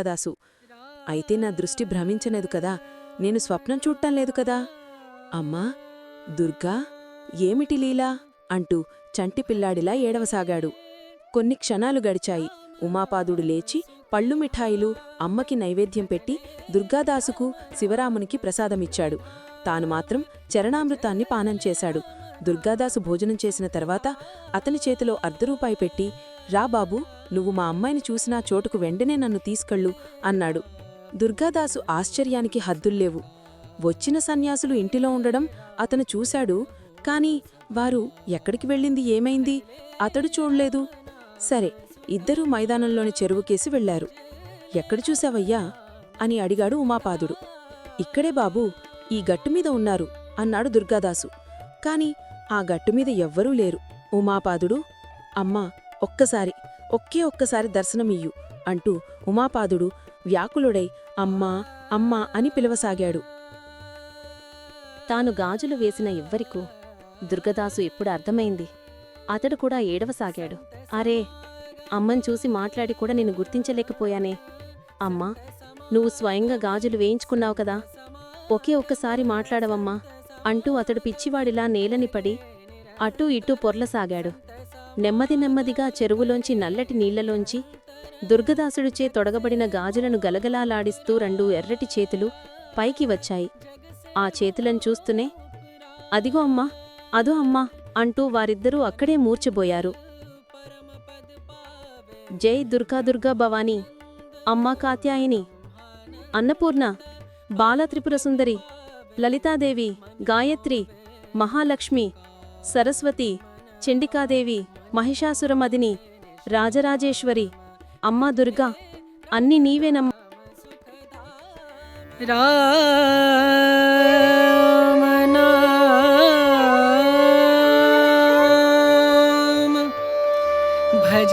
దాసు. అయితే నా దృష్టి భ్రమించలేదు కదా, నేను స్వప్నం చూడటం లేదు కదా. అమ్మా దుర్గా, ఏమిటి లీలా అంటూ చంటి పిల్లాడిలా ఏడవసాగాడు. కొన్ని క్షణాలు గడిచాయి. ఉమాపాదుడు లేచి పళ్ళు మిఠాయిలు అమ్మకి నైవేద్యం పెట్టి దుర్గాదాసుకు శివరామునికి ప్రసాదమిచ్చాడు. తాను మాత్రం చరణామృతాన్ని పానం చేశాడు. దుర్గాదాసు భోజనం చేసిన తర్వాత అతని చేతిలో ₹1 పెట్టి, రా బాబూ, నువ్వు మా అమ్మాయిని చూసినా చోటుకు వెంటనే నన్ను తీసుకెళ్ళు అన్నాడు. దుర్గాదాసు ఆశ్చర్యానికి హద్దుల్లేవు. వచ్చిన సన్యాసులు ఇంటిలో ఉండడం అతను చూశాడు. కాని వారు ఎక్కడికి వెళ్ళింది, ఏమైంది అతడు చూడలేదు. సరే, ఇద్దరూ మైదానంలోని చెరువుకేసి వెళ్లారు. ఎక్కడ చూశావయ్యా అని అడిగాడు ఉమాపాదుడు. ఇక్కడే బాబూ, ఈ గట్టుమీద ఉన్నారు అన్నాడు దుర్గాదాసు. కాని ఆ గట్టుమీద ఎవ్వరూ లేరు. ఉమాపాదుడు, అమ్మా ఒక్కసారి దర్శనమియ్యు అంటూ ఉమాపాదుడు వ్యాకులుడై అమ్మా అమ్మా అని పిలవసాగాడు. తాను గాజులు వేసిన ఎవ్వరికూ దుర్గదాసు ఇప్పుడు అర్థమైంది. అతడు కూడా ఏడవసాగాడు. అరే, అమ్మని చూసి మాట్లాడి కూడా నిన్ను గుర్తించలేకపోయానే. అమ్మా, నువ్వు స్వయంగా గాజులు వేయించుకున్నావు కదా, ఒక్కసారి మాట్లాడవమ్మా అంటూ అతడు పిచ్చివాడిలా నేలని పడి అటూ ఇటూ పొర్లసాగాడు. నెమ్మదిగా చెరువులోంచి నల్లటి నీళ్లలోంచి దుర్గదాసుడిచే తొడగబడిన గాజులను గలగలాలాడిస్తూ 2 ఎర్రటి చేతులు పైకి వచ్చాయి. ఆ చేతులను చూస్తూనే, అదిగో అమ్మా, అదో అమ్మా అంటూ వారిద్దరూ అక్కడే మూర్ఛబోయారు. జై దుర్గా భవానీ, అమ్మా కాత్యాయని, అన్నపూర్ణ, బాలత్రిపురసుందరి, లలితాదేవి, గాయత్రి, మహాలక్ష్మి, సరస్వతి, చండికాదేవి, మహిషాసురమదిని, రాజరాజేశ్వరి, అమ్మా దుర్గా, అన్ని నీవేనమ్మా.